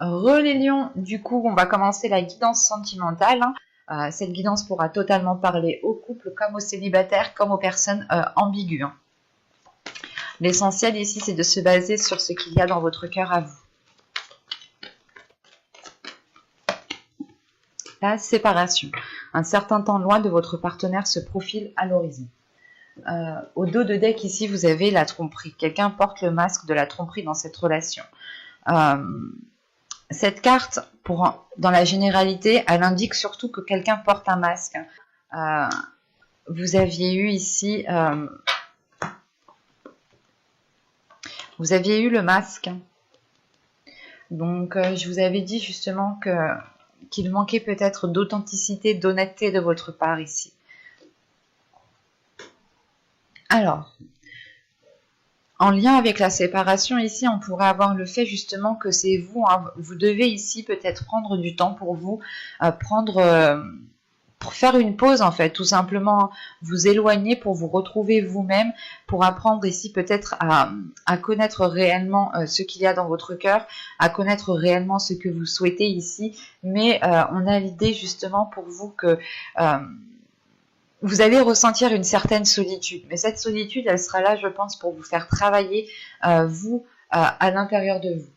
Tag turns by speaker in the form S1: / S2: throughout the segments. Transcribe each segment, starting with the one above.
S1: Les lions, du coup, on va commencer la guidance sentimentale. Cette guidance pourra totalement parler aux couples, comme aux célibataires, comme aux personnes ambiguës. L'essentiel ici, c'est de se baser sur ce qu'il y a dans votre cœur à vous. La séparation. Un certain temps loin de votre partenaire se profile à l'horizon. Au dos de deck, ici, vous avez la tromperie. Quelqu'un porte le masque de la tromperie dans cette relation. Cette carte, dans la généralité, elle indique surtout que quelqu'un porte un masque. Vous aviez eu ici... vous aviez eu le masque. Donc, je vous avais dit justement qu'il manquait peut-être d'authenticité, d'honnêteté de votre part ici. Alors, en lien avec la séparation, ici, on pourrait avoir le fait justement que c'est vous. Vous devez ici peut-être prendre du temps pour vous, pour faire une pause en fait, tout simplement vous éloigner pour vous retrouver vous-même, pour apprendre ici peut-être à connaître réellement ce qu'il y a dans votre cœur, à connaître réellement ce que vous souhaitez ici, mais on a l'idée justement pour vous que vous allez ressentir une certaine solitude, mais cette solitude, elle sera là, je pense, pour vous faire travailler, vous, à l'intérieur de vous.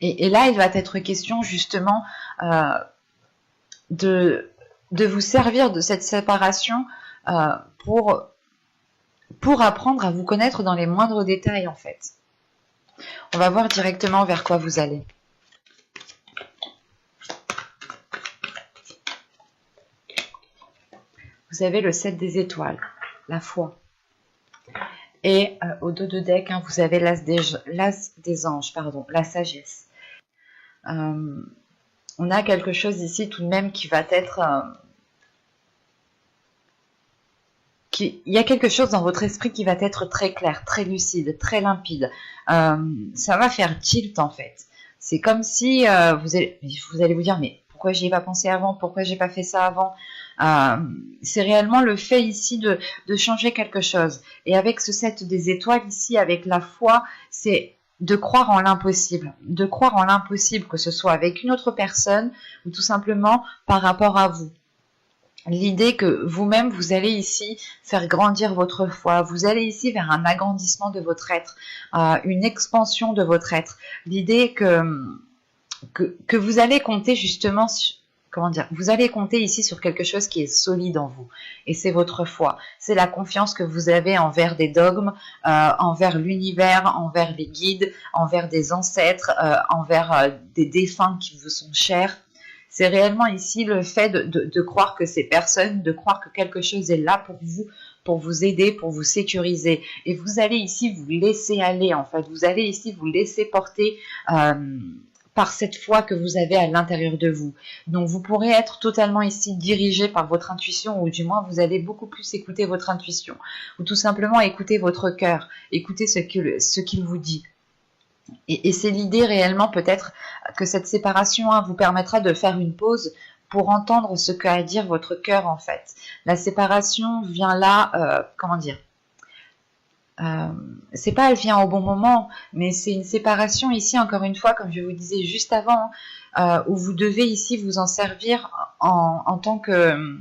S1: Et là, il va être question justement de vous servir de cette séparation pour apprendre à vous connaître dans les moindres détails, en fait. On va voir directement vers quoi vous allez. Vous avez le 7 des étoiles, la foi. Et au dos de deck, vous avez l'as des anges, la sagesse. On a quelque chose ici tout de même qui va être... il y a quelque chose dans votre esprit qui va être très clair, très lucide, très limpide. Ça va faire tilt en fait. C'est comme si vous allez vous dire, mais pourquoi j'y ai pas pensé avant? Pourquoi j'ai pas fait ça avant? C'est réellement le fait ici de changer quelque chose. Et avec ce 7 des étoiles ici, avec la foi, c'est de croire en l'impossible. De croire en l'impossible, que ce soit avec une autre personne ou tout simplement par rapport à vous. L'idée que vous-même, vous allez ici faire grandir votre foi. Vous allez ici vers un agrandissement de votre être, une expansion de votre être. L'idée que vous allez compter justement sur... Comment dire, vous allez compter ici sur quelque chose qui est solide en vous. Et c'est votre foi. C'est la confiance que vous avez envers des dogmes, envers l'univers, envers les guides, envers des ancêtres, envers des défunts qui vous sont chers. C'est réellement ici le fait de croire que ces personnes, de croire que quelque chose est là pour vous aider, pour vous sécuriser. Et vous allez ici vous laisser aller, en fait. Vous allez ici vous laisser porter... par cette foi que vous avez à l'intérieur de vous. Donc vous pourrez être totalement ici dirigé par votre intuition, ou du moins vous allez beaucoup plus écouter votre intuition, ou tout simplement écouter votre cœur, écouter ce qu'il vous dit. Et c'est l'idée réellement peut-être que cette séparation vous permettra de faire une pause pour entendre ce qu'a à dire votre cœur en fait. La séparation vient là, comment dire, c'est pas elle vient au bon moment, mais c'est une séparation ici, encore une fois, comme je vous disais juste avant, où vous devez ici vous en servir en tant que...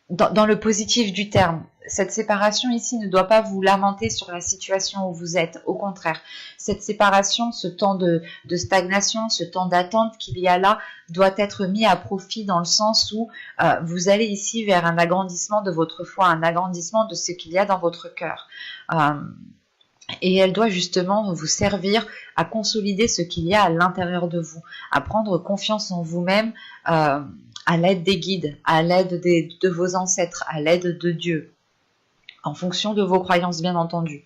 S1: dans le positif du terme. Cette séparation ici ne doit pas vous lamenter sur la situation où vous êtes. Au contraire, cette séparation, ce temps de stagnation, ce temps d'attente qu'il y a là, doit être mis à profit dans le sens où vous allez ici vers un agrandissement de votre foi, un agrandissement de ce qu'il y a dans votre cœur. Et elle doit justement vous servir à consolider ce qu'il y a à l'intérieur de vous, à prendre confiance en vous-même, à l'aide des guides, à l'aide de vos ancêtres, à l'aide de Dieu, en fonction de vos croyances bien entendu.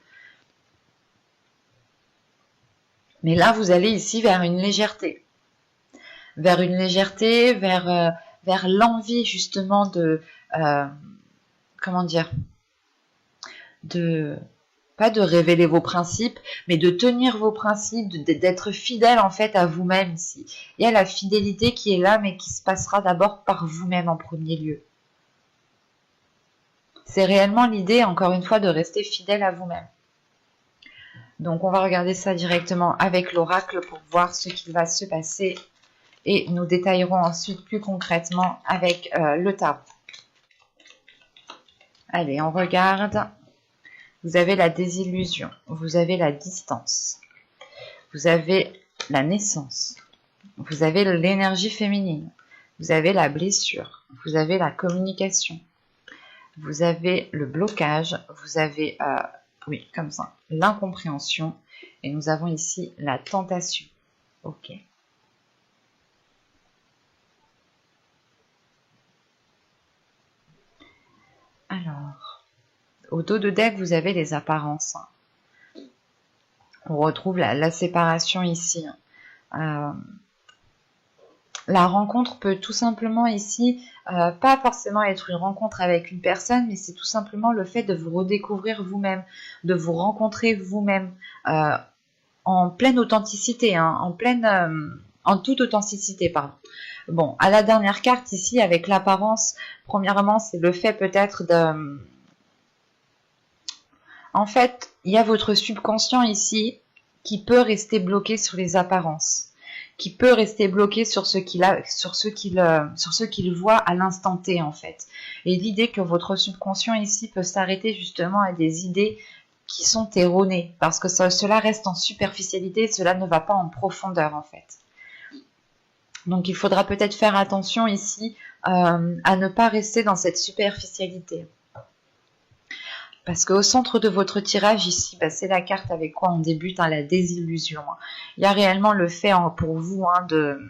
S1: Mais là, vous allez ici vers une légèreté, vers l'envie justement de, comment dire, pas de révéler vos principes, mais de tenir vos principes, d'être fidèle en fait à vous-même ici. Il y a la fidélité qui est là, mais qui se passera d'abord par vous-même en premier lieu. C'est réellement l'idée, encore une fois, de rester fidèle à vous-même. Donc on va regarder ça directement avec l'oracle pour voir ce qui va se passer. Et nous détaillerons ensuite plus concrètement avec le tarot. Allez, on regarde. Vous avez la désillusion, vous avez la distance, vous avez la naissance, vous avez l'énergie féminine, vous avez la blessure, vous avez la communication, vous avez le blocage, vous avez, oui, comme ça, l'incompréhension, et nous avons ici la tentation. Ok. Alors, au dos de deck, vous avez les apparences. On retrouve la séparation ici. La rencontre peut tout simplement ici, pas forcément être une rencontre avec une personne, mais c'est tout simplement le fait de vous redécouvrir vous-même, de vous rencontrer vous-même en pleine authenticité, hein, en toute authenticité, pardon. Bon, à la dernière carte ici, avec l'apparence, premièrement, c'est le fait peut-être de... En fait, il y a votre subconscient ici qui peut rester bloqué sur les apparences, qui peut rester bloqué sur ce qu'il voit à l'instant T en fait. Et l'idée que votre subconscient ici peut s'arrêter justement à des idées qui sont erronées, parce que cela reste en superficialité, cela ne va pas en profondeur en fait. Donc il faudra peut-être faire attention ici à ne pas rester dans cette superficialité. Parce qu'au centre de votre tirage ici, bah, c'est la carte avec quoi on débute, hein, la désillusion. Il y a réellement le fait pour vous de...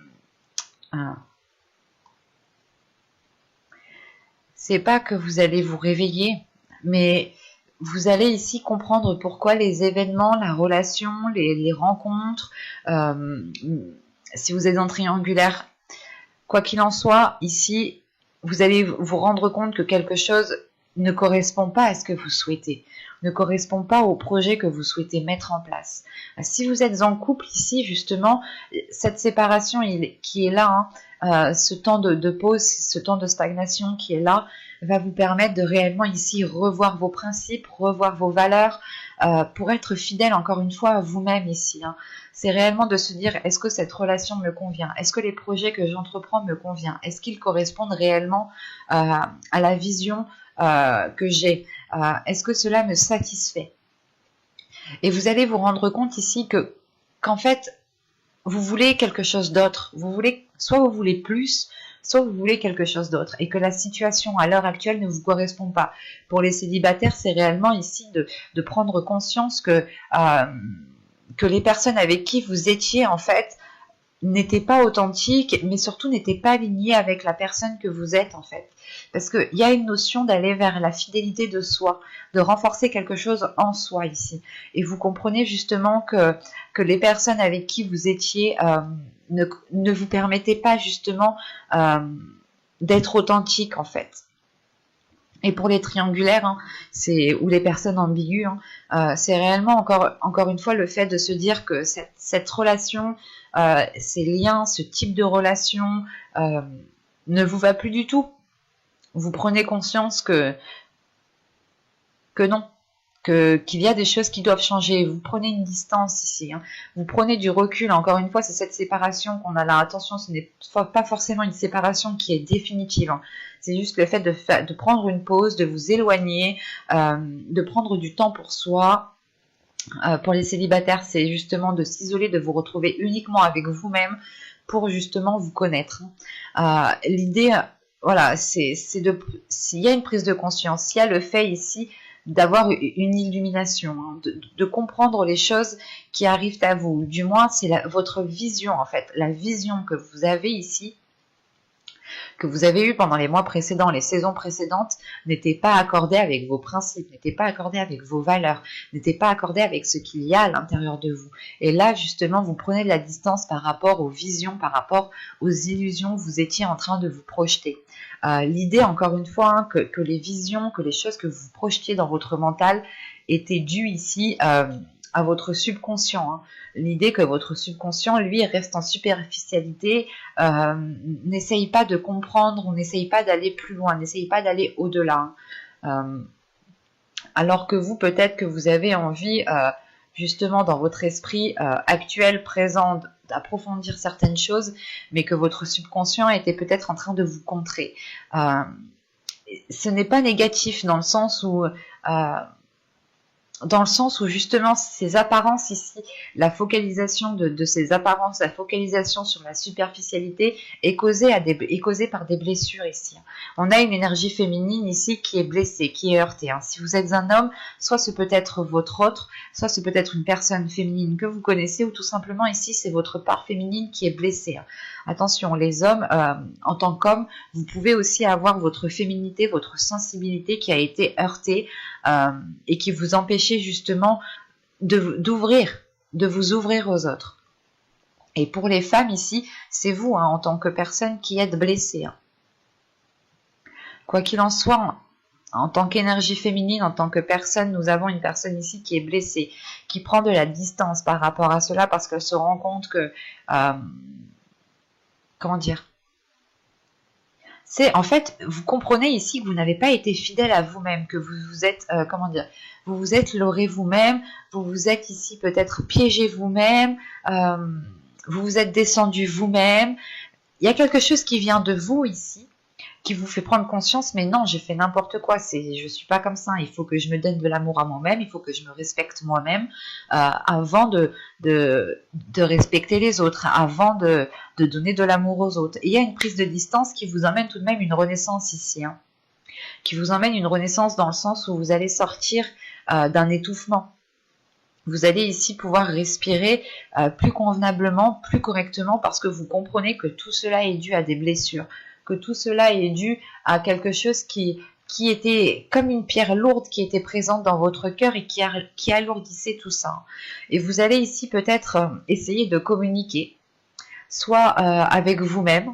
S1: c'est pas que vous allez vous réveiller, mais vous allez ici comprendre pourquoi les événements, la relation, les rencontres, si vous êtes en triangulaire, quoi qu'il en soit, ici, vous allez vous rendre compte que quelque chose ne correspond pas à ce que vous souhaitez, ne correspond pas au projet que vous souhaitez mettre en place. Si vous êtes en couple ici, justement, cette séparation qui est là, ce temps de pause, ce temps de stagnation qui est là, va vous permettre de réellement ici revoir vos principes, revoir vos valeurs, pour être fidèle encore une fois à vous-même ici. C'est réellement de se dire, est-ce que cette relation me convient? Est-ce que les projets que j'entreprends me conviennent? Est-ce qu'ils correspondent réellement à la vision que j'ai? Est-ce que cela me satisfait? Et vous allez vous rendre compte ici qu'en fait, vous voulez quelque chose d'autre. Soit vous voulez plus, soit vous voulez quelque chose d'autre. Et que la situation à l'heure actuelle ne vous correspond pas. Pour les célibataires, c'est réellement ici de prendre conscience que les personnes avec qui vous étiez, en fait, n'étaient pas authentiques, mais surtout n'étaient pas alignées avec la personne que vous êtes, en fait. Parce qu'il y a une notion d'aller vers la fidélité de soi, de renforcer quelque chose en soi ici. Et vous comprenez justement que les personnes avec qui vous étiez ne vous permettaient pas justement d'être authentique, en fait. Et pour les triangulaires, ou les personnes ambiguës, c'est réellement encore une fois le fait de se dire que cette relation, ces liens, ce type de relation ne vous va plus du tout. Vous prenez conscience que non, qu'il y a des choses qui doivent changer. Vous prenez une distance ici, vous prenez du recul. Encore une fois, c'est cette séparation qu'on a là. Attention, ce n'est pas forcément une séparation qui est définitive. C'est juste le fait de prendre une pause, de vous éloigner, de prendre du temps pour soi. Pour les célibataires, c'est justement de s'isoler, de vous retrouver uniquement avec vous-même pour justement vous connaître. L'idée, voilà, s'il y a une prise de conscience, s'il y a le fait ici d'avoir une illumination, de comprendre les choses qui arrivent à vous. Du moins, c'est votre vision, en fait, la vision que vous avez ici, que vous avez eue pendant les mois précédents, les saisons précédentes, n'était pas accordée avec vos principes, n'était pas accordée avec vos valeurs, n'était pas accordée avec ce qu'il y a à l'intérieur de vous. Et là, justement, vous prenez de la distance par rapport aux visions, par rapport aux illusions que vous étiez en train de vous projeter. L'idée, encore une fois, que les visions, que les choses que vous projetiez dans votre mental étaient dues ici à votre subconscient. L'idée que votre subconscient, lui, reste en superficialité, n'essaye pas de comprendre, on n'essaye pas d'aller plus loin, n'essaye pas d'aller au-delà. Alors que vous, peut-être que vous avez envie justement dans votre esprit actuel, présent, d'approfondir certaines choses, mais que votre subconscient était peut-être en train de vous contrer. Ce n'est pas négatif dans le sens où justement ces apparences ici, la focalisation de ces apparences, la focalisation sur la superficialité est causée par des blessures ici. On a une énergie féminine ici qui est blessée, qui est heurtée. Si vous êtes un homme, soit ce peut être votre autre, soit ce peut être une personne féminine que vous connaissez, ou tout simplement ici c'est votre part féminine qui est blessée. Attention, les hommes, en tant qu'hommes, vous pouvez aussi avoir votre féminité, votre sensibilité qui a été heurtée et qui vous empêchez justement de vous ouvrir aux autres. Et pour les femmes ici, c'est vous en tant que personne qui êtes blessée. Quoi qu'il en soit, en tant qu'énergie féminine, en tant que personne, nous avons une personne ici qui est blessée, qui prend de la distance par rapport à cela parce qu'elle se rend compte que... comment dire ? C'est en fait, vous comprenez ici que vous n'avez pas été fidèle à vous-même, que vous vous êtes, vous vous êtes leurré vous-même, vous vous êtes ici peut-être piégé vous-même, vous vous êtes descendu vous-même. Il y a quelque chose qui vient de vous ici, qui vous fait prendre conscience, mais non, j'ai fait n'importe quoi, je suis pas comme ça, il faut que je me donne de l'amour à moi-même, il faut que je me respecte moi-même, avant de respecter les autres, avant de donner de l'amour aux autres. Et il y a une prise de distance qui vous emmène tout de même une renaissance ici, qui vous emmène une renaissance dans le sens où vous allez sortir d'un étouffement. Vous allez ici pouvoir respirer plus convenablement, plus correctement, parce que vous comprenez que tout cela est dû à des blessures, que tout cela est dû à quelque chose qui était comme une pierre lourde qui était présente dans votre cœur et qui alourdissait tout ça. Et vous allez ici peut-être essayer de communiquer, soit avec vous-même,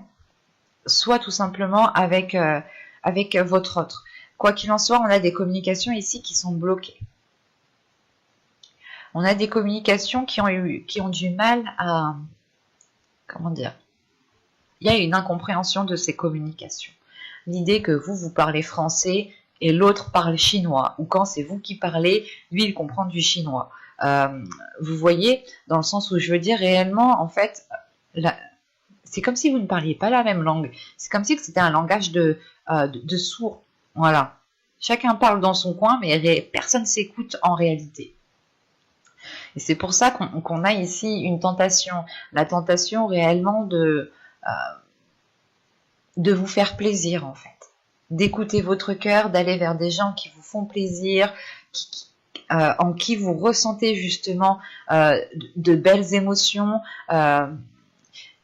S1: soit tout simplement avec votre autre. Quoi qu'il en soit, on a des communications ici qui sont bloquées. On a des communications qui ont du mal à... Comment dire ? Il y a une incompréhension de ces communications. L'idée que vous parlez français et l'autre parle chinois, ou quand c'est vous qui parlez, lui il comprend du chinois. Vous voyez, dans le sens où je veux dire réellement, en fait, c'est comme si vous ne parliez pas la même langue. C'est comme si c'était un langage de sourds. Voilà. Chacun parle dans son coin, mais personne s'écoute en réalité. Et c'est pour ça qu'on a ici une tentation. La tentation réellement de vous faire plaisir en fait. D'écouter votre cœur, d'aller vers des gens qui vous font plaisir, en qui vous ressentez justement de belles émotions.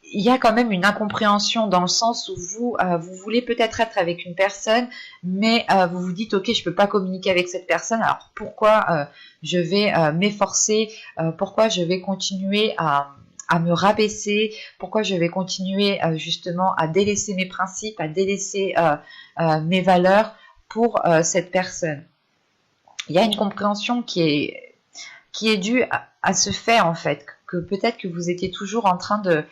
S1: Il y a quand même une incompréhension dans le sens où vous voulez peut-être être avec une personne, mais vous vous dites ok, je peux pas communiquer avec cette personne, alors pourquoi je vais m'efforcer, pourquoi je vais continuer à me rabaisser, pourquoi je vais continuer justement à délaisser mes principes, à délaisser mes valeurs pour cette personne. Il y a une compréhension qui est due à ce fait en fait, que peut-être que vous étiez toujours en train de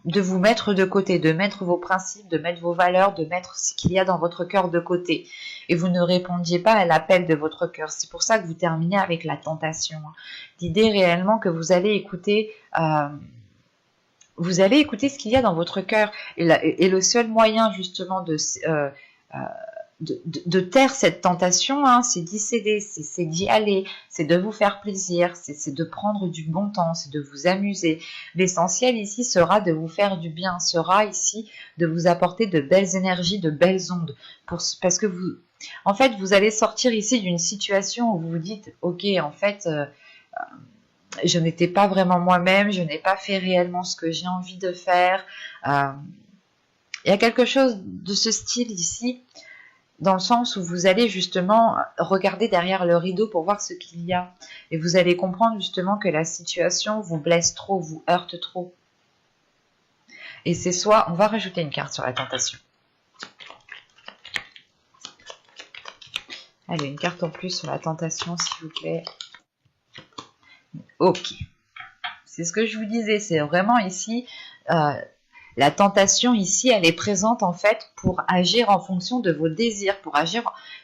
S1: de vous mettre de côté, de mettre vos principes, de mettre vos valeurs, de mettre ce qu'il y a dans votre cœur de côté. Et vous ne répondiez pas à l'appel de votre cœur. C'est pour ça que vous terminez avec la tentation. L'idée réellement que vous allez écouter ce qu'il y a dans votre cœur. Et le seul moyen justement de taire cette tentation, c'est d'y céder, c'est d'y aller, c'est de vous faire plaisir, c'est de prendre du bon temps, c'est de vous amuser. L'essentiel ici sera de vous faire du bien, sera ici de vous apporter de belles énergies, de belles ondes, parce que vous allez sortir ici d'une situation où vous vous dites, ok, en fait, je n'étais pas vraiment moi-même, je n'ai pas fait réellement ce que j'ai envie de faire. Il y a quelque chose de ce style ici, dans le sens où vous allez justement regarder derrière le rideau pour voir ce qu'il y a. Et vous allez comprendre justement que la situation vous blesse trop, vous heurte trop. Et c'est soit... On va rajouter une carte sur la tentation. Allez, une carte en plus sur la tentation, s'il vous plaît. Ok. C'est ce que je vous disais, c'est vraiment ici... la tentation ici, elle est présente en fait pour agir en fonction de vos désirs, pour agir,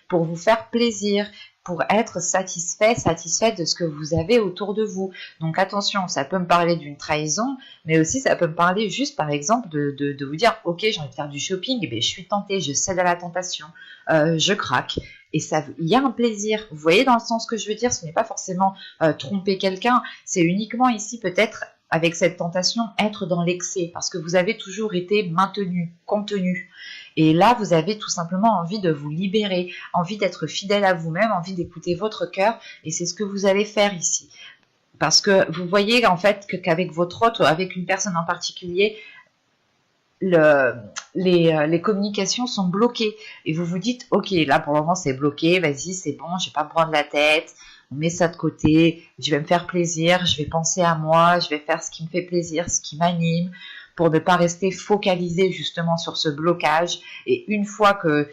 S1: pour vous faire plaisir, pour être satisfait, satisfaite de ce que vous avez autour de vous. Donc attention, ça peut me parler d'une trahison, mais aussi ça peut me parler juste par exemple de vous dire, ok, j'ai envie de faire du shopping, et bien je suis tentée, je cède à la tentation, je craque. Et ça, il y a un plaisir. Vous voyez dans le sens que je veux dire, ce n'est pas forcément tromper quelqu'un, c'est uniquement ici peut-être avec cette tentation être dans l'excès, parce que vous avez toujours été maintenu, contenu. Et là, vous avez tout simplement envie de vous libérer, envie d'être fidèle à vous-même, envie d'écouter votre cœur, et c'est ce que vous allez faire ici. Parce que vous voyez en fait qu'avec votre autre, avec une personne en particulier, les communications sont bloquées. Et vous vous dites, ok, là pour le moment c'est bloqué, vas-y, c'est bon, je vais pas me prendre la tête, on met ça de côté, je vais me faire plaisir, je vais penser à moi, je vais faire ce qui me fait plaisir, ce qui m'anime, pour ne pas rester focalisé justement sur ce blocage. Et une fois que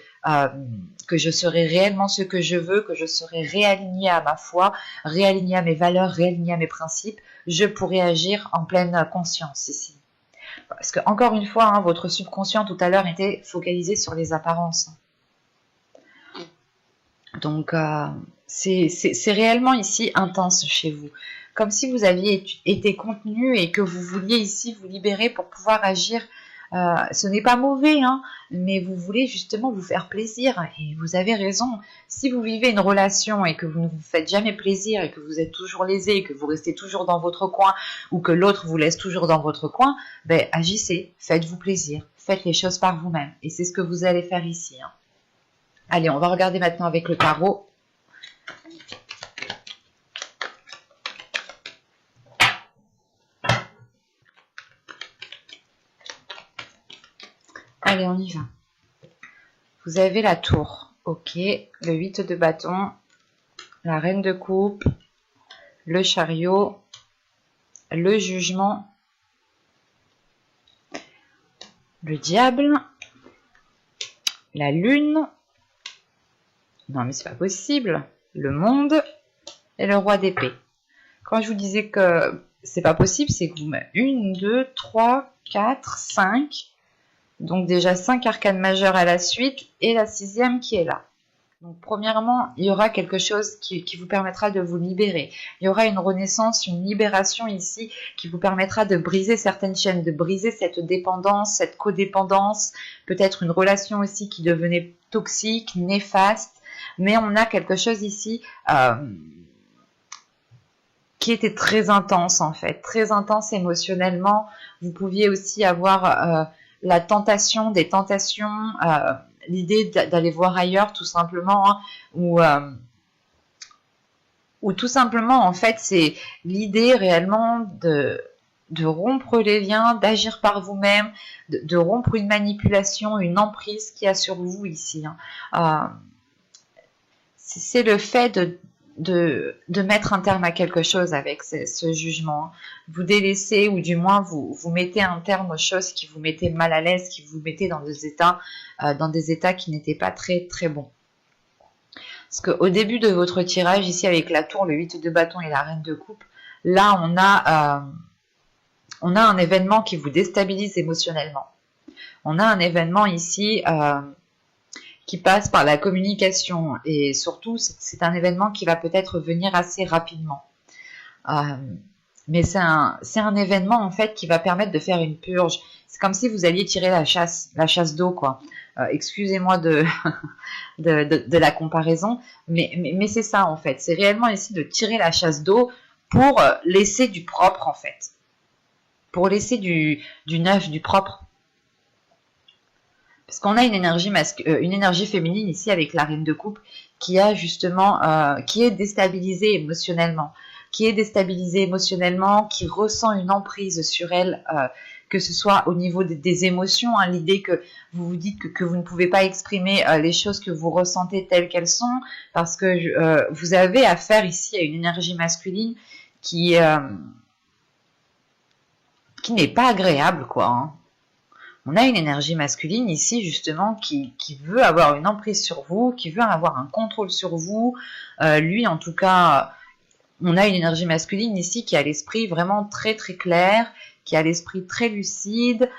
S1: je serai réellement ce que je veux, que je serai réaligné à ma foi, réaligné à mes valeurs, réaligné à mes principes, je pourrai agir en pleine conscience ici. Parce que, encore une fois, hein, votre subconscient tout à l'heure était focalisé sur les apparences. Donc, c'est réellement ici intense chez vous. Comme si vous aviez été contenu et que vous vouliez ici vous libérer pour pouvoir agir. Ce n'est pas mauvais, hein, mais vous voulez justement vous faire plaisir. Et vous avez raison. Si vous vivez une relation et que vous ne vous faites jamais plaisir et que vous êtes toujours lésé, que vous restez toujours dans votre coin ou que l'autre vous laisse toujours dans votre coin, ben agissez, faites-vous plaisir, faites les choses par vous-même. Et c'est ce que vous allez faire ici. Hein. Allez, on va regarder maintenant avec le tarot. Allez, on y va. Vous avez la tour, ok, le 8 de bâton, la reine de coupe, le chariot, le jugement, le diable, la lune, non mais c'est pas possible, le monde et le roi d'épée. Quand je vous disais que c'est pas possible, c'est que vous mettez 1, 2, 3, 4, 5... Donc déjà 5 arcanes majeures à la suite et la 6e qui est là. Donc premièrement, il y aura quelque chose qui vous permettra de vous libérer. Il y aura une renaissance, une libération ici qui vous permettra de briser certaines chaînes, de briser cette dépendance, cette codépendance, peut-être une relation aussi qui devenait toxique, néfaste. Mais on a quelque chose ici qui était très intense en fait, très intense émotionnellement. Vous pouviez aussi avoir... la tentation, des tentations, l'idée d'aller voir ailleurs tout simplement, hein, ou tout simplement en fait c'est l'idée réellement de rompre les liens, d'agir par vous-même, de rompre une manipulation, une emprise qu'il y a sur vous ici. Hein. C'est le fait de mettre un terme à quelque chose avec ce jugement. Vous délaissez ou du moins vous mettez un terme aux choses qui vous mettaient mal à l'aise, qui vous mettaient dans des états qui n'étaient pas très très bons. Parce qu'au début de votre tirage, ici avec la tour, le 8 de bâton et la reine de coupe, là on a un événement qui vous déstabilise émotionnellement. On a un événement ici... qui passe par la communication et surtout c'est un événement qui va peut-être venir assez rapidement. Mais c'est un événement en fait qui va permettre de faire une purge. C'est comme si vous alliez tirer la chasse d'eau quoi. Excusez-moi de la comparaison, mais c'est ça en fait. C'est réellement ici de tirer la chasse d'eau pour laisser du propre en fait. Pour laisser du neuf, du propre. Parce qu'on a une énergie féminine ici avec la reine de coupe qui a justement, qui est déstabilisée émotionnellement, qui ressent une emprise sur elle, que ce soit au niveau des émotions, hein, l'idée que vous vous dites que vous ne pouvez pas exprimer les choses que vous ressentez telles qu'elles sont, parce que vous avez affaire ici à une énergie masculine qui n'est pas agréable, quoi. Hein. On a une énergie masculine ici justement qui veut avoir une emprise sur vous, qui veut avoir un contrôle sur vous. Lui en tout cas, on a une énergie masculine ici qui a l'esprit vraiment très très clair, qui a l'esprit très lucide,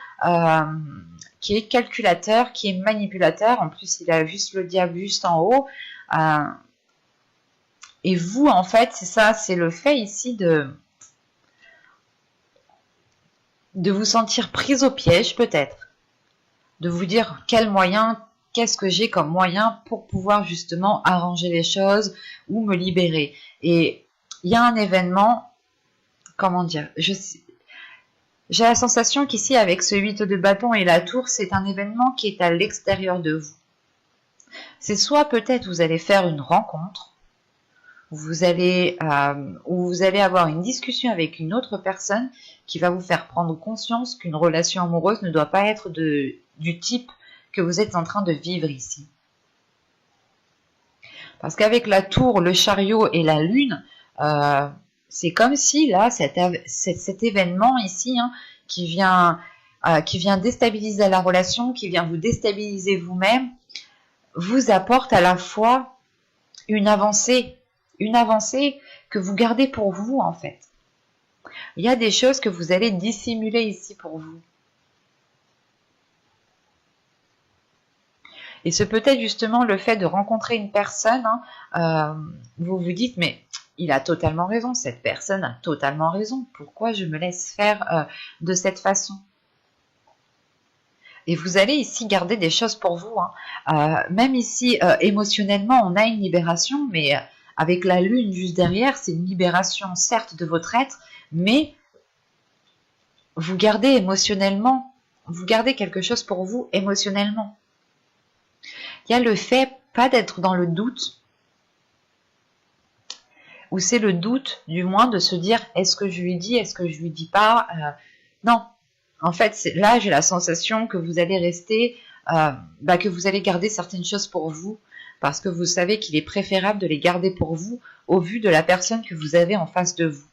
S1: qui est calculateur, qui est manipulateur. En plus il a juste le diable juste en haut. Et vous, en fait, c'est ça, c'est le fait ici de vous sentir prise au piège, peut-être. De vous dire quel moyen, qu'est-ce que j'ai comme moyen pour pouvoir justement arranger les choses ou me libérer. Et il y a un événement, comment dire, j'ai la sensation qu'ici, avec ce 8 de bâton et la tour, c'est un événement qui est à l'extérieur de vous. C'est soit peut-être vous allez faire une rencontre, où vous allez avoir une discussion avec une autre personne qui va vous faire prendre conscience qu'une relation amoureuse ne doit pas être du type que vous êtes en train de vivre ici. Parce qu'avec la tour, le chariot et la lune, c'est comme si là, cet événement ici, hein, qui vient déstabiliser la relation, qui vient vous déstabiliser vous-même, vous apporte à la fois une avancée que vous gardez pour vous, en fait. Il y a des choses que vous allez dissimuler ici pour vous. Et c'est peut-être justement le fait de rencontrer une personne, hein, vous vous dites, mais il a totalement raison, cette personne a totalement raison, pourquoi je me laisse faire de cette façon? Et vous allez ici garder des choses pour vous, hein. Même ici, émotionnellement, on a une libération, mais avec la lune juste derrière, c'est une libération certes de votre être, mais vous gardez émotionnellement, vous gardez quelque chose pour vous émotionnellement. Il y a le fait, pas d'être dans le doute, ou c'est le doute, du moins, de se dire, est-ce que je lui dis, est-ce que je lui dis pas? Non. En fait, là, j'ai la sensation que vous allez rester, que vous allez garder certaines choses pour vous, parce que vous savez qu'il est préférable de les garder pour vous, au vu de la personne que vous avez en face de vous.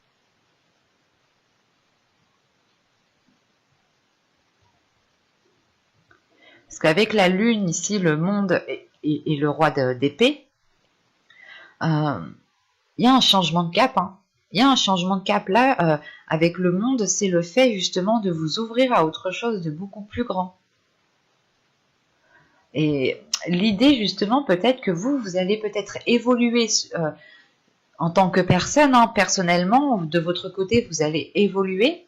S1: Parce qu'avec la lune, ici, le monde et le roi d'épée, il y a un changement de cap, hein. Il y a un changement de cap là, avec le monde, c'est le fait justement de vous ouvrir à autre chose de beaucoup plus grand. Et l'idée justement peut-être que vous allez peut-être évoluer en tant que personne, hein, personnellement, de votre côté vous allez évoluer,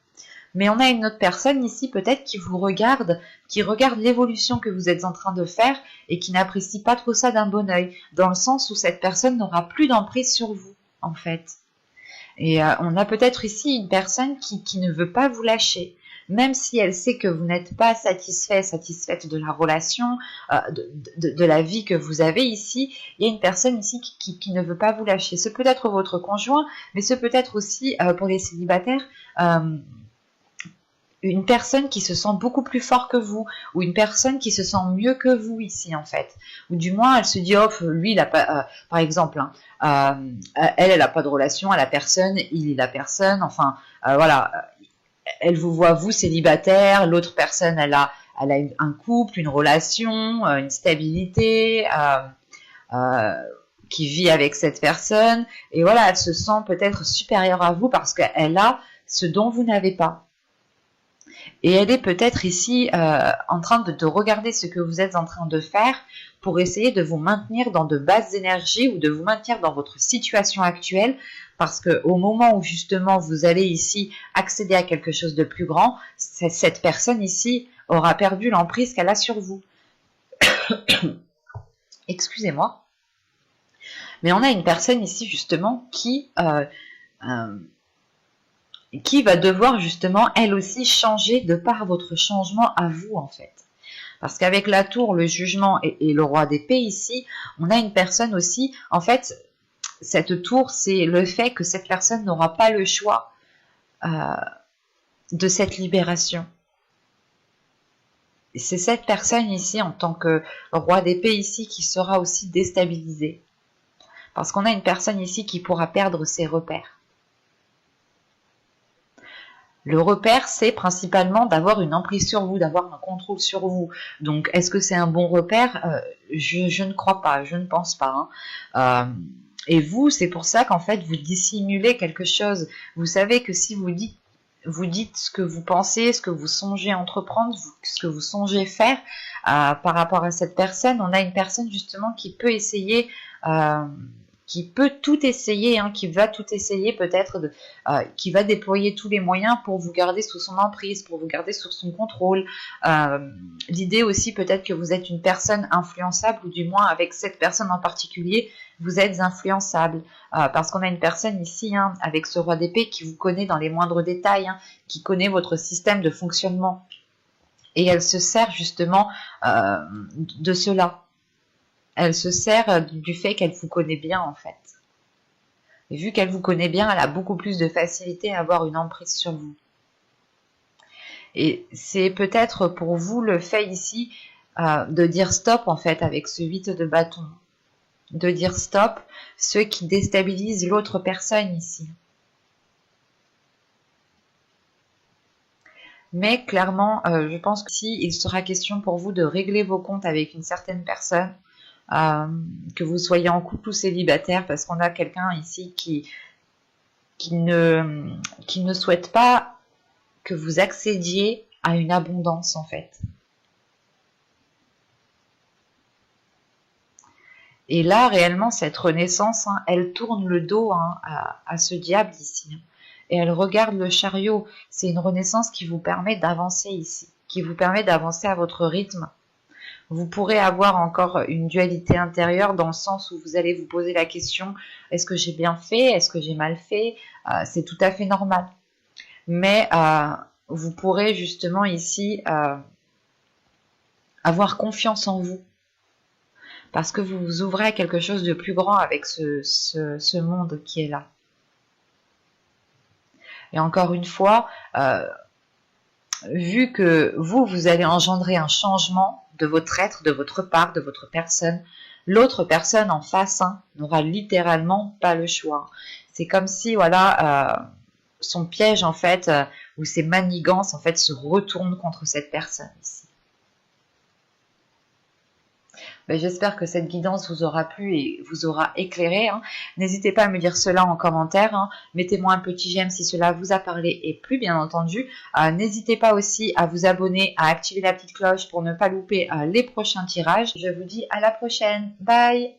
S1: mais on a une autre personne ici peut-être qui vous regarde, qui regarde l'évolution que vous êtes en train de faire et qui n'apprécie pas trop ça d'un bon oeil, dans le sens où cette personne n'aura plus d'emprise sur vous, en fait. Et on a peut-être ici une personne qui ne veut pas vous lâcher, même si elle sait que vous n'êtes pas satisfaite de la relation, de la vie que vous avez ici. Il y a une personne ici qui ne veut pas vous lâcher. C'est peut-être votre conjoint, mais c'est peut-être aussi, pour les célibataires, une personne qui se sent beaucoup plus fort que vous, ou une personne qui se sent mieux que vous ici, en fait. Ou du moins, elle se dit, oh, lui, il a pas, par exemple, hein, elle a pas de relation à la personne, il est la personne, enfin, voilà, elle vous voit, vous, célibataire, l'autre personne, elle a un couple, une relation, une stabilité, qui vit avec cette personne, et voilà, elle se sent peut-être supérieure à vous parce qu'elle a ce dont vous n'avez pas. Et elle est peut-être ici en train de regarder ce que vous êtes en train de faire pour essayer de vous maintenir dans de basses énergies ou de vous maintenir dans votre situation actuelle, parce qu'au moment où justement vous allez ici accéder à quelque chose de plus grand, cette personne ici aura perdu l'emprise qu'elle a sur vous. Excusez-moi. Mais on a une personne ici justement qui va devoir justement elle aussi changer de par votre changement à vous, en fait. Parce qu'avec la tour, le jugement et le roi d'épée ici, on a une personne aussi, en fait, cette tour, c'est le fait que cette personne n'aura pas le choix de cette libération. Et c'est cette personne ici, en tant que roi d'épée ici, qui sera aussi déstabilisée. Parce qu'on a une personne ici qui pourra perdre ses repères. Le repère, c'est principalement d'avoir une emprise sur vous, d'avoir un contrôle sur vous. Donc, est-ce que c'est un bon repère? Je ne crois pas, je ne pense pas. Hein. Et vous, c'est pour ça qu'en fait, vous dissimulez quelque chose. Vous savez que si vous dites ce que vous pensez, ce que vous songez entreprendre, ce que vous songez faire par rapport à cette personne, on a une personne justement qui peut essayer qui peut tout essayer, hein, qui va tout essayer peut-être, qui va déployer tous les moyens pour vous garder sous son emprise, pour vous garder sous son contrôle. L'idée aussi peut-être que vous êtes une personne influençable, ou du moins avec cette personne en particulier, vous êtes influençable. Parce qu'on a une personne ici, hein, avec ce roi d'épée, qui vous connaît dans les moindres détails, hein, qui connaît votre système de fonctionnement. Et elle se sert justement de cela. Elle se sert du fait qu'elle vous connaît bien, en fait. Et vu qu'elle vous connaît bien, elle a beaucoup plus de facilité à avoir une emprise sur vous. Et c'est peut-être pour vous le fait ici de dire stop, en fait, avec ce 8 de bâton. De dire stop, ce qui déstabilise l'autre personne ici. Mais clairement, je pense que si il sera question pour vous de régler vos comptes avec une certaine personne, que vous soyez en couple ou célibataire, parce qu'on a quelqu'un ici qui ne souhaite pas que vous accédiez à une abondance, en fait. Et là, réellement, cette renaissance, hein, elle tourne le dos, hein, à ce diable ici. Et elle regarde le chariot. C'est une renaissance qui vous permet d'avancer ici, qui vous permet d'avancer à votre rythme. Vous pourrez avoir encore une dualité intérieure dans le sens où vous allez vous poser la question, est-ce que j'ai bien fait, est-ce que j'ai mal fait? C'est tout à fait normal. Mais vous pourrez justement ici avoir confiance en vous. Parce que vous vous ouvrez à quelque chose de plus grand avec ce monde qui est là. Et encore une fois, vu que vous allez engendrer un changement de votre être, de votre part, de votre personne, l'autre personne en face, hein, n'aura littéralement pas le choix. C'est comme si, voilà, son piège, en fait, ou ses manigances, en fait, se retournent contre cette personne ici. J'espère que cette guidance vous aura plu et vous aura éclairé. Hein. N'hésitez pas à me dire cela en commentaire. Hein. Mettez-moi un petit j'aime si cela vous a parlé et plu, bien entendu. N'hésitez pas aussi à vous abonner, à activer la petite cloche pour ne pas louper les prochains tirages. Je vous dis à la prochaine. Bye!